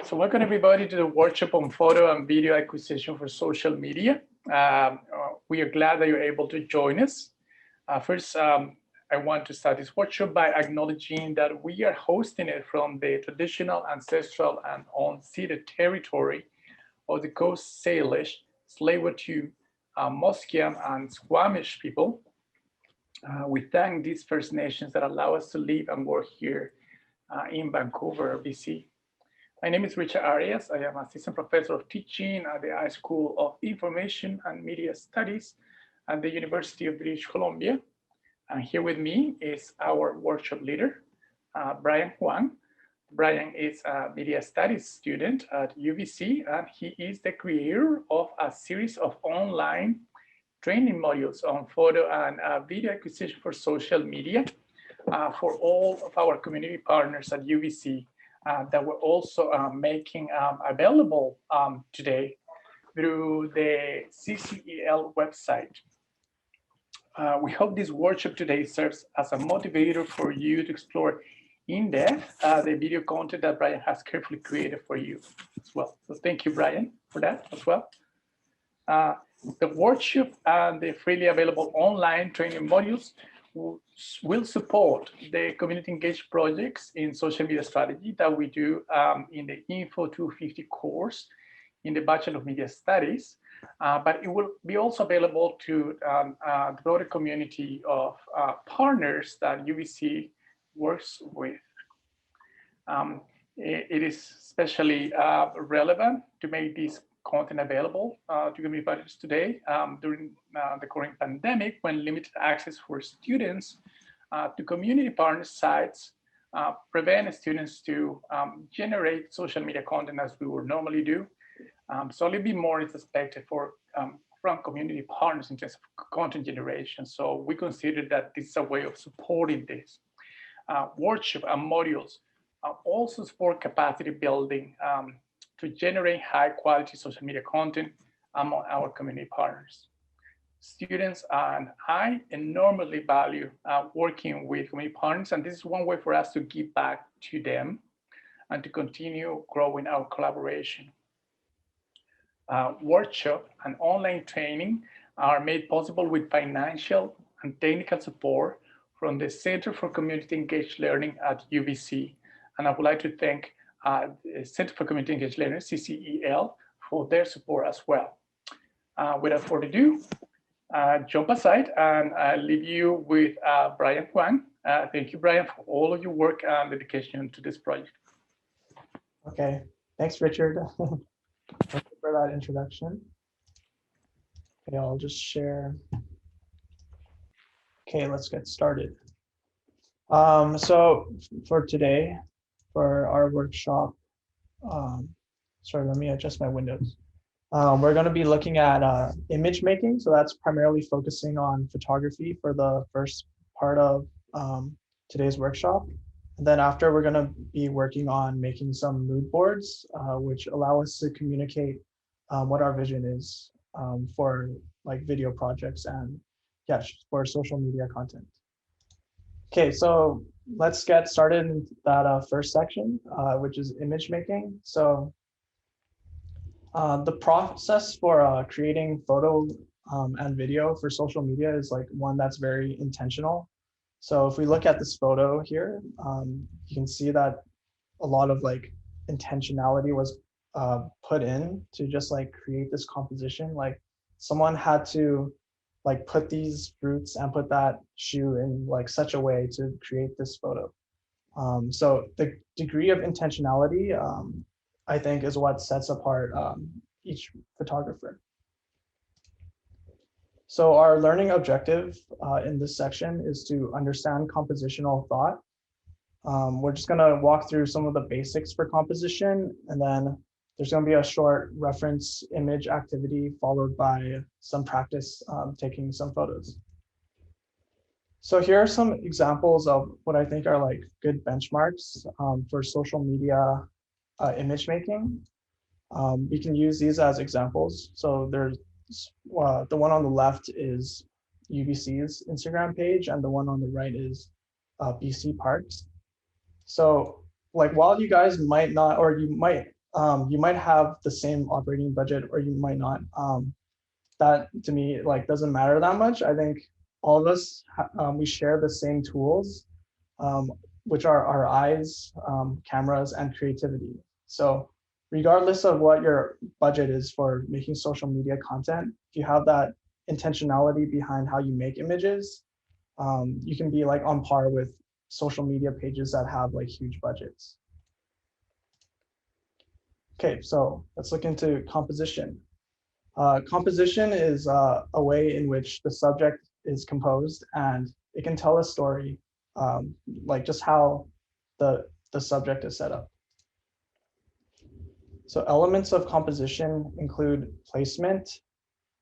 So welcome everybody to the workshop on photo and video acquisition for social media. We are glad that you're able to join us. First, I want to start this workshop by acknowledging that we are hosting it from the traditional, ancestral, and unceded territory of the Coast Salish, Tsleil-Waututh, Musqueam, and Squamish people. We thank these First Nations that allow us to live and work here in Vancouver, BC. My name is Richard Arias. I am Assistant Professor of Teaching at the High School of Information and Media Studies at the University of British Columbia. And here with me is our workshop leader, Brian Huang. Brian is a Media Studies student at UBC, and he is the creator of a series of online training modules on photo and video acquisition for social media for all of our community partners at UBC. That we're also making available today through the CCEL website. We hope this workshop today serves as a motivator for you to explore in depth the video content that Brian has carefully created for you as well. So thank you, Brian, for that as well. The workshop and the freely available online training modules will support the community engaged projects in social media strategy that we do in the Info 250 course in the Bachelor of Media Studies, but it will be also available to the broader community of partners that UBC works with. It is especially relevant to make this content available to community partners today during the current pandemic, when limited access for students to community partner sites prevent students to generate social media content as we would normally do. So a little bit more is expected from community partners in terms of content generation. So we consider that this is a way of supporting this. Workshop and modules also support capacity building to generate high quality social media content among our community partners. Students and I enormously value working with community partners, and this is one way for us to give back to them and to continue growing our collaboration. Workshop and online training are made possible with financial and technical support from the Center for Community Engaged Learning at UBC. And I would like to thank the Center for Community Engaged Learning, CCEL, for their support as well. Without further ado, jump aside and I leave you with Brian Huang. Thank you, Brian, for all of your work and dedication to this project. Okay, thanks, Richard. Thank you for that introduction. Okay, I'll just share. Okay, let's get started. So for today, for our workshop, sorry, let me adjust my windows. We're going to be looking at image making. So that's primarily focusing on photography for the first part of today's workshop. And then after, we're going to be working on making some mood boards, which allow us to communicate what our vision is for like video projects and for social media content. Okay, so let's get started in that first section, which is image making. So the process for creating photo and video for social media is like one that's very intentional. So if we look at this photo here, you can see that a lot of like intentionality was put in to just like create this composition. Like someone had to like put these fruits and put that shoe in like such a way to create this photo. So the degree of intentionality, I think, is what sets apart each photographer. So our learning objective in this section is to understand compositional thought. We're just gonna walk through some of the basics for composition, and then there's gonna be a short reference image activity followed by some practice taking some photos. So here are some examples of what I think are like good benchmarks for social media image making. We can use these as examples. So there's the one on the left is UBC's Instagram page, and the one on the right is BC Parks. So like while you guys might not, or you might You might have the same operating budget or you might not. That to me like doesn't matter that much. I think all of us we share the same tools, which are our eyes, cameras, and creativity. So regardless of what your budget is for making social media content, if you have that intentionality behind how you make images, you can be like on par with social media pages that have like huge budgets. Okay, so let's look into composition. Composition is a way in which the subject is composed and it can tell a story, like just how the subject is set up. So elements of composition include placement,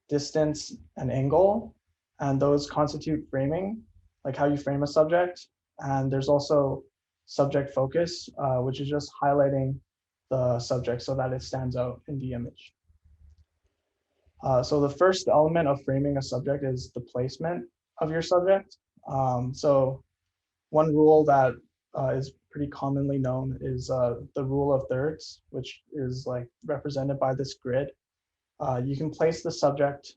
distance, and angle, and those constitute framing, like how you frame a subject. And there's also subject focus, which is just highlighting the subject so that it stands out in the image. So the first element of framing a subject is the placement of your subject. So one rule that is pretty commonly known is the rule of thirds, which is like represented by this grid. You can place the subject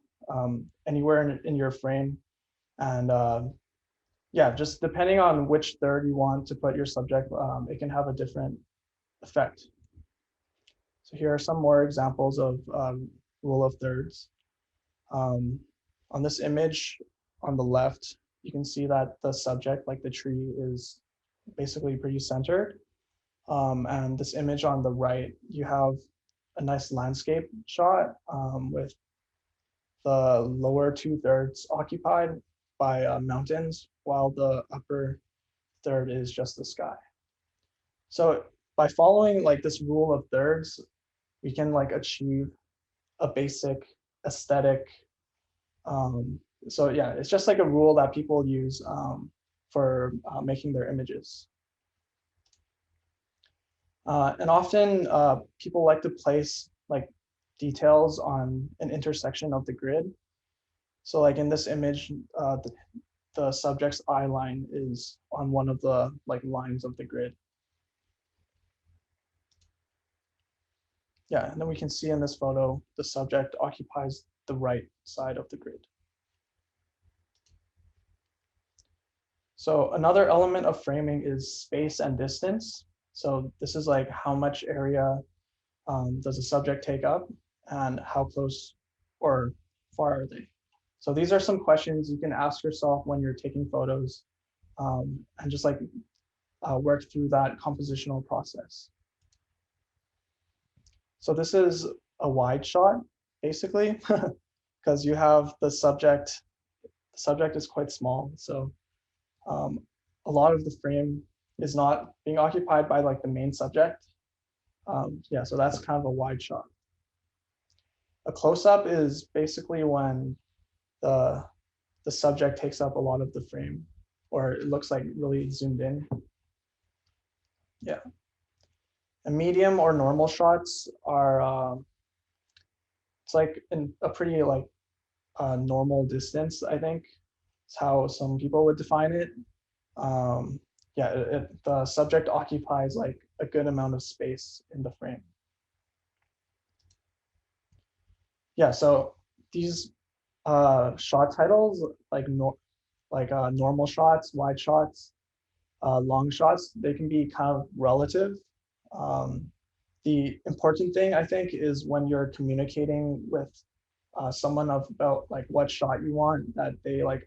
anywhere in your frame, and yeah, just depending on which third you want to put your subject, it can have a different effect. So here are some more examples of rule of thirds. On this image on the left, you can see that the subject, like the tree, is basically pretty centered. And this image on the right, you have a nice landscape shot with the lower 2/3 occupied by mountains, while the upper third is just the sky. So by following like this rule of thirds, we can like achieve a basic aesthetic. So yeah, it's just like a rule that people use for making their images. And often people like to place like details on an intersection of the grid. So like in this image, the subject's eye line is on one of the like lines of the grid. Yeah, and then we can see in this photo, the subject occupies the right side of the grid. So another element of framing is space and distance. So this is like how much area does a subject take up and how close or far are they? So these are some questions you can ask yourself when you're taking photos and just like work through that compositional process. So this is a wide shot, basically, because you have the subject is quite small. So a lot of the frame is not being occupied by like the main subject. Yeah, so that's kind of a wide shot. A close-up is basically when the subject takes up a lot of the frame, or it looks like really zoomed in. Yeah. And medium or normal shots are it's like in a pretty like normal distance, I think. It's how some people would define it. Yeah, the subject occupies like a good amount of space in the frame. Yeah, so these shot titles like normal shots, wide shots, long shots, they can be kind of relative. The important thing I think is when you're communicating with someone about like what shot you want, that they like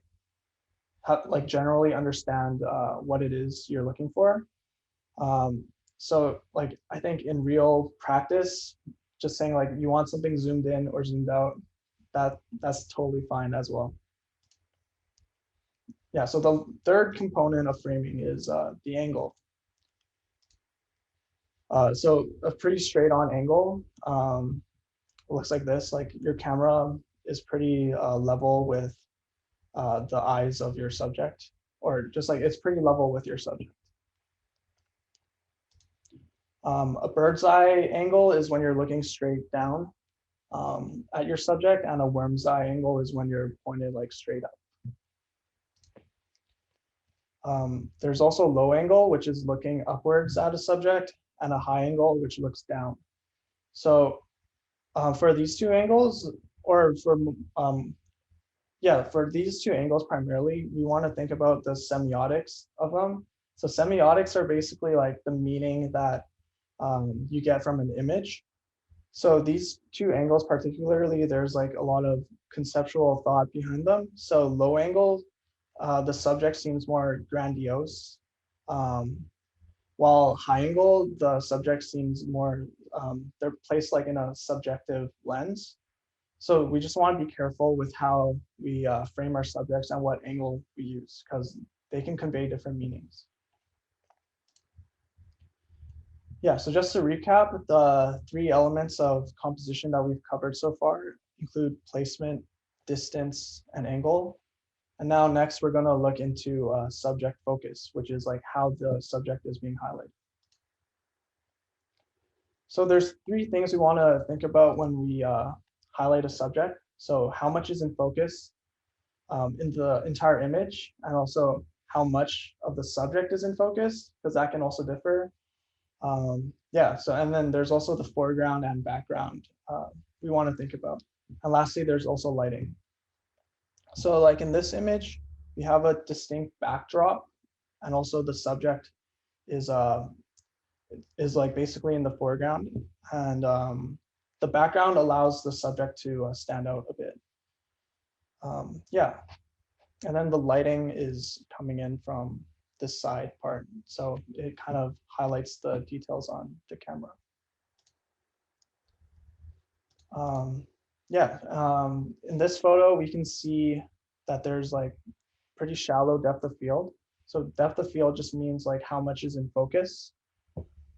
generally understand what it is you're looking for. So like I think in real practice, just saying like you want something zoomed in or zoomed out, that's totally fine as well. Yeah, so the third component of framing is the angle. So a pretty straight on angle looks like this, like your camera is pretty level with the eyes of your subject, or just like it's pretty level with your subject. A bird's eye angle is when you're looking straight down at your subject, and a worm's eye angle is when you're pointed like straight up. There's also low angle, which is looking upwards at a subject, and a high angle, which looks down. So for these two angles, or for these two angles primarily, we want to think about the semiotics of them. So semiotics are basically like the meaning that you get from an image. So these two angles particularly, there's like a lot of conceptual thought behind them. So low angle, the subject seems more grandiose, while high angle, the subject seems more, they're placed like in a subjective lens. So we just want to be careful with how we frame our subjects and what angle we use, because they can convey different meanings. Yeah, so just to recap, the three elements of composition that we've covered so far include placement, distance, and angle. And now next, we're going to look into subject focus, which is like how the subject is being highlighted. So there's three things we want to think about when we highlight a subject. So how much is in focus in the entire image, and also how much of the subject is in focus, because that can also differ. Yeah, so and then there's also the foreground and background we want to think about. And lastly, there's also lighting. So like in this image, we have a distinct backdrop, and also the subject is like basically in the foreground, and the background allows the subject to stand out a bit. Yeah, and then the lighting is coming in from this side part, so it kind of highlights the details on the camera. Yeah, in this photo, we can see that there's like pretty shallow depth of field. So depth of field just means like how much is in focus.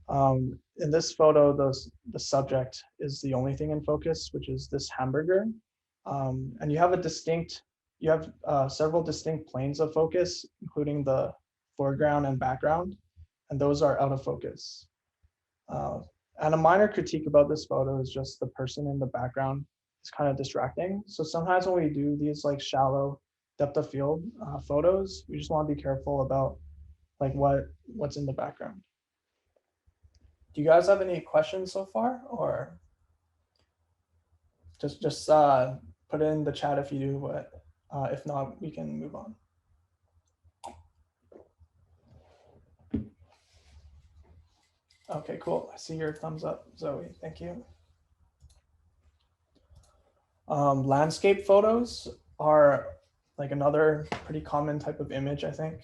In this photo, the subject is the only thing in focus, which is this hamburger. And you have several distinct planes of focus, including the foreground and background, and those are out of focus. And a minor critique about this photo is just the person in the background is kind of distracting. So sometimes when we do these like shallow depth of field photos, we just want to be careful about like what's in the background. Do you guys have any questions so far, or just put it in the chat if you do, but if not, we can move on. Okay, cool. I see your thumbs up, Zoe. Thank you. Landscape photos are like another pretty common type of image, I think.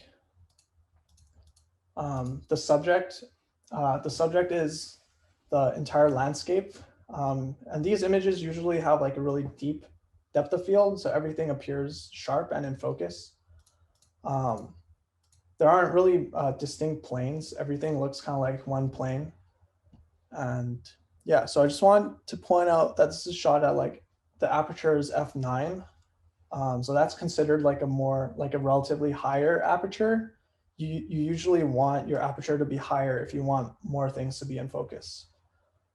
The subject is the entire landscape. And these images usually have like a really deep depth of field, so everything appears sharp and in focus. There aren't really distinct planes. Everything looks kind of like one plane. And yeah, so I just want to point out that this is shot at like the aperture is f9. So that's considered like a relatively higher aperture. You usually want your aperture to be higher if you want more things to be in focus.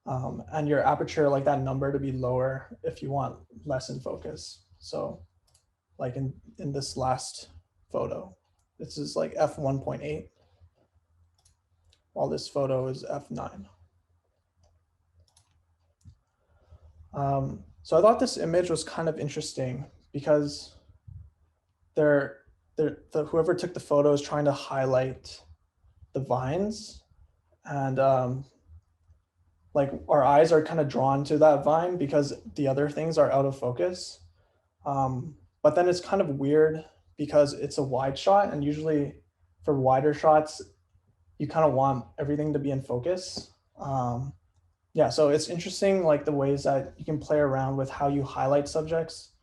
And your aperture, like that number, to be lower if you want less in focus. So like in this last photo, this is like f1.8, while this photo is f9. So I thought this image was kind of interesting because whoever took the photo is trying to highlight the vines, and like our eyes are kind of drawn to that vine because the other things are out of focus. But then it's kind of weird because it's a wide shot, and usually for wider shots, you kind of want everything to be in focus. Yeah, so it's interesting like the ways that you can play around with how you highlight subjects.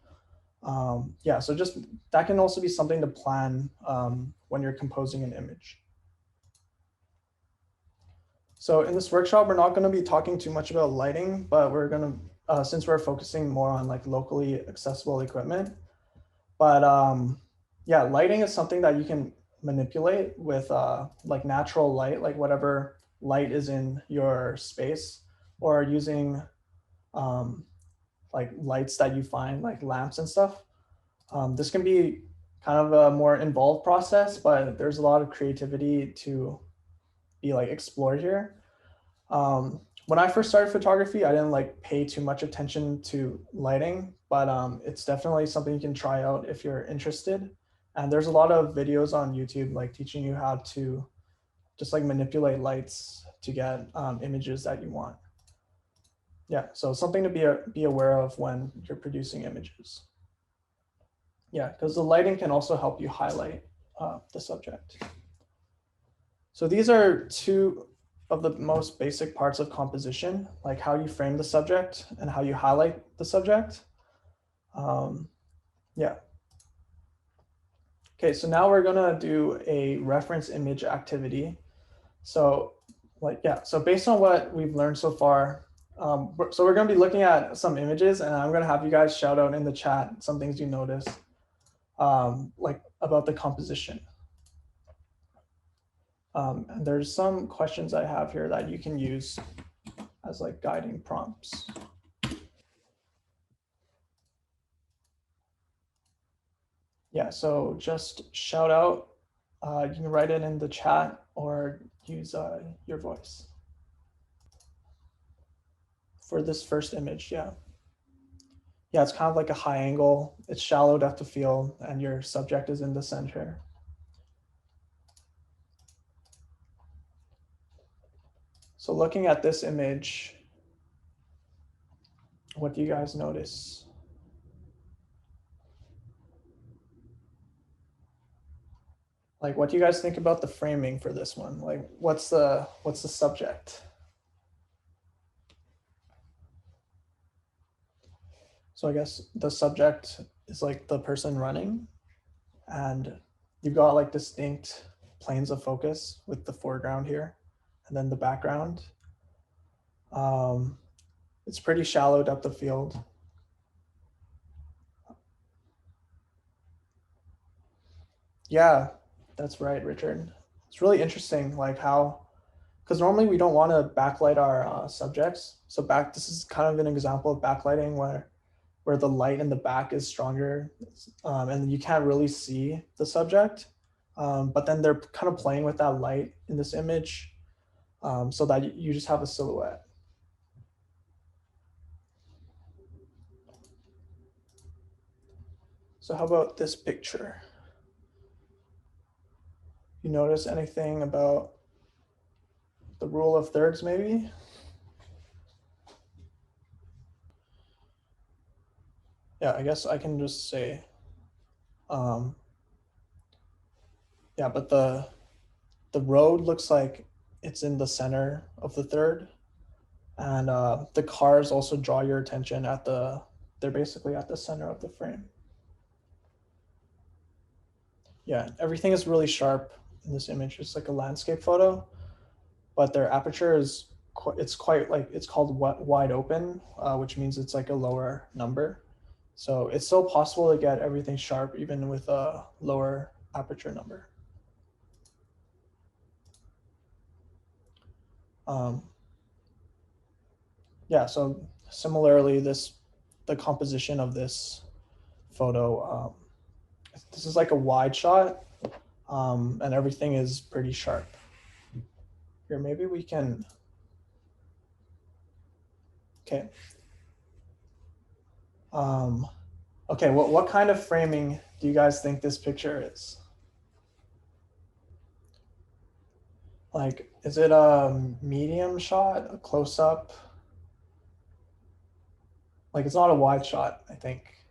Yeah, so just that can also be something to plan when you're composing an image. So in this workshop, we're not going to be talking too much about lighting, but we're going to, since we're focusing more on like locally accessible equipment. But yeah, lighting is something that you can manipulate with like natural light, like whatever light is in your space, or using like lights that you find, like lamps and stuff. This can be kind of a more involved process, but there's a lot of creativity to be like explored here. when I first started photography, I didn't like pay too much attention to lighting, but it's definitely something you can try out if you're interested. And there's a lot of videos on YouTube like teaching you how to just like manipulate lights to get images that you want. Yeah, so something to be aware of when you're producing images. Yeah, because the lighting can also help you highlight the subject. So these are two of the most basic parts of composition, like how you frame the subject and how you highlight the subject. Yeah. Okay, so now we're gonna do a reference image activity. So so based on what we've learned so far, so we're gonna be looking at some images and I'm gonna have you guys shout out in the chat some things you notice like about the composition. And there's some questions I have here that you can use as like guiding prompts. Yeah, so just shout out. You can write it in the chat or use your voice. For this first image, yeah. Yeah, it's kind of like a high angle. It's shallow depth of field and your subject is in the center. So looking at this image, what do you guys notice? Like, what do you guys think about the framing for this one? Like, what's the subject? So I guess the subject is like the person running, and you've got like distinct planes of focus with the foreground here, and then the background. It's pretty shallow depth of field. Yeah, that's right, Richard. It's really interesting, like how, because normally we don't want to backlight our subjects. So this is kind of an example of backlighting where the light in the back is stronger and you can't really see the subject. But then they're kind of playing with that light in this image so that you just have a silhouette. So how about this picture? You notice anything about the rule of thirds maybe? Yeah, I guess I can just say, yeah, but the road looks like it's in the center of the third. And the cars also draw your attention they're basically at the center of the frame. Yeah, everything is really sharp in this image. It's like a landscape photo, but their aperture is it's called wide open, which means it's like a lower number. So it's still possible to get everything sharp even with a lower aperture number. Yeah, so similarly, the composition of this photo, this is like a wide shot, and everything is pretty sharp. Here, maybe we can, okay. Okay, what kind of framing do you guys think this picture is? Like, is it a medium shot, a close up? Like, it's not a wide shot, I think.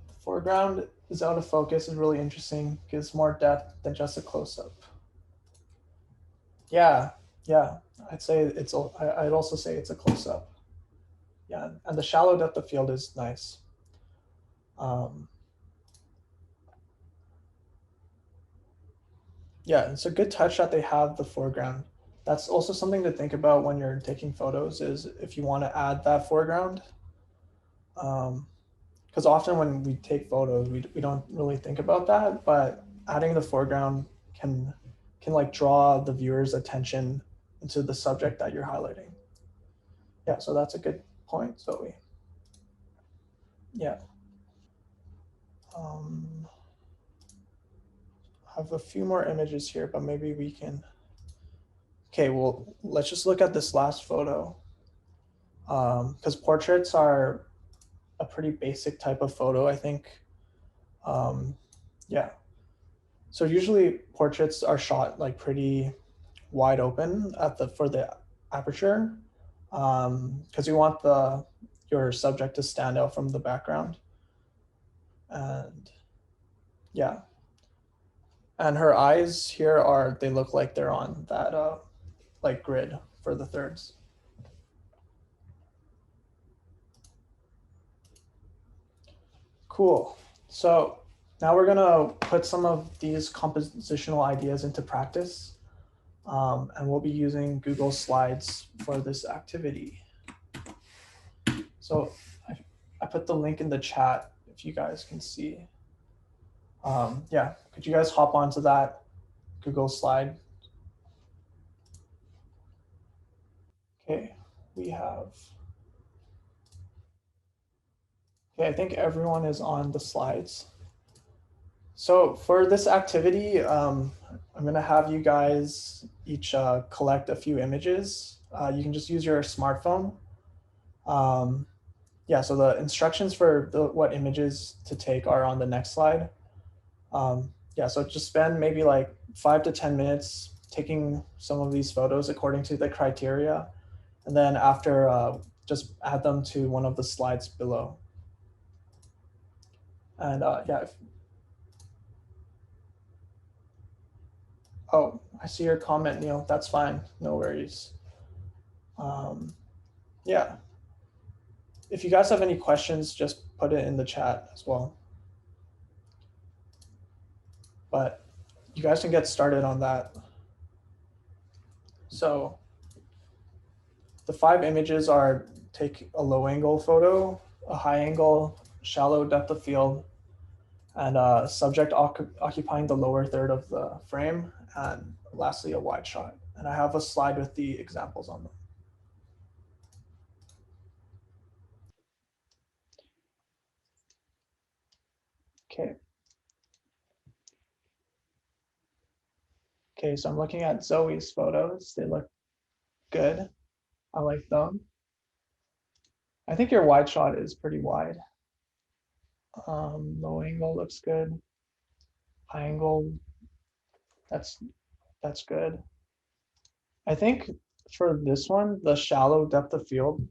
The foreground is out of focus, is really interesting, gives more depth than just a close up. Yeah, yeah, I'd also say it's a close up. Yeah, and the shallow depth of field is nice. Yeah, it's a good touch that they have the foreground. That's also something to think about when you're taking photos is if you want to add that foreground. Because often when we take photos, we don't really think about that, but adding the foreground can like draw the viewer's attention into the subject that you're highlighting. Yeah, so that's a good point, Zoe. Yeah. I have a few more images here, but maybe we can. Okay, well, let's just look at this last photo. Because portraits are a pretty basic type of photo, I think. Yeah. So usually portraits are shot like pretty wide open for the aperture, because you want your subject to stand out from the background. And yeah, and her eyes here they look like they're on that like grid for the thirds. Cool. So now we're gonna put some of these compositional ideas into practice. And we'll be using Google Slides for this activity. So I put the link in the chat if you guys can see. Yeah, could you guys hop onto that Google slide? Okay, I think everyone is on the slides. So for this activity, I'm gonna have you guys each collect a few images. You can just use your smartphone. Yeah, so the instructions for what images to take are on the next slide. Yeah, so just spend maybe like 5 to 10 minutes taking some of these photos according to the criteria. And then after, just add them to one of the slides below. And yeah. Oh, I see your comment, Neil. That's fine. No worries. Yeah. If you guys have any questions, just put it in the chat as well. But you guys can get started on that. So the 5 images are: take a low angle photo, a high angle, shallow depth of field, and a subject occupying the lower third of the frame, and lastly, a wide shot. And I have a slide with the examples on them. Okay. Okay, so I'm looking at Zoe's photos. They look good. I like them. I think your wide shot is pretty wide. Low angle looks good. High angle, that's good. I think for this one, the shallow depth of field,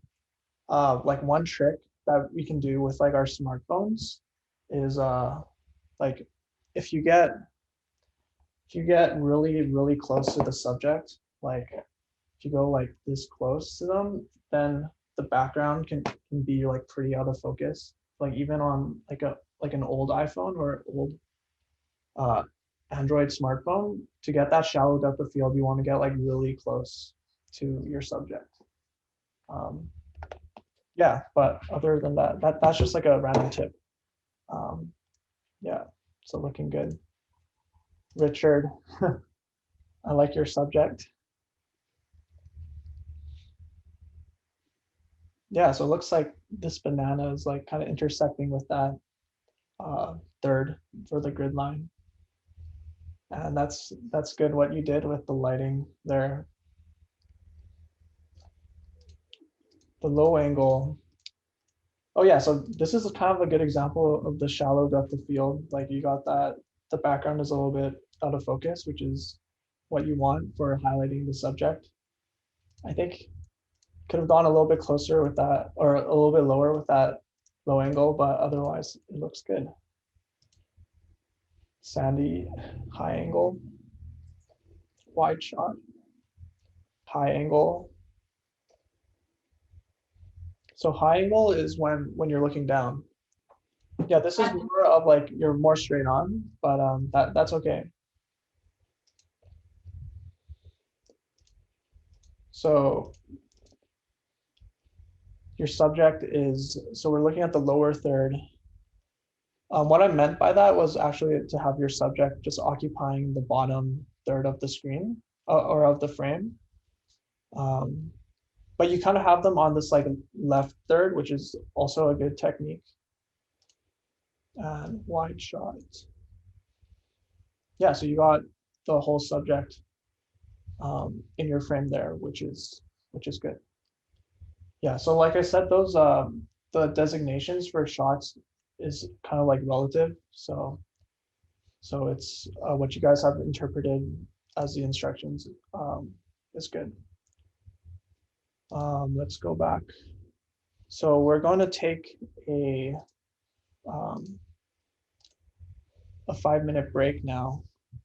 like one trick that we can do with like our smartphones is like if you get really close to the subject, like if you go like this close to them, then the background can be like pretty out of focus. Like even on like an old iPhone or old uh, Android smartphone, to get that shallow depth of field, you want to get like really close to your subject. Yeah, but other than that's just like a random tip. Yeah, so looking good. Richard, I like your subject. Yeah, so it looks like this banana is like kind of intersecting with that third for the grid line. And that's good what you did with the lighting there. The low angle. Oh yeah, so this is kind of a good example of the shallow depth of field. Like you got that the background is a little bit out of focus, which is what you want for highlighting the subject. I think could have gone a little bit closer with that, or a little bit lower with that low angle, but otherwise it looks good. Sandy, high angle, wide shot, high angle. So high angle is when you're looking down. Yeah, this is more of like you're more straight on, but that's okay. So your subject is, so we're looking at the lower third. What I meant by that was actually to have your subject just occupying the bottom third of the screen or of the frame. But you kind of have them on this like left third, which is also a good technique. And wide shot. Yeah, so you got the whole subject in your frame there, which is good. Yeah, so like I said, those the designations for shots is kind of like relative. So it's what you guys have interpreted as the instructions is good. Let's go back. So we're going to take a 5-minute break now.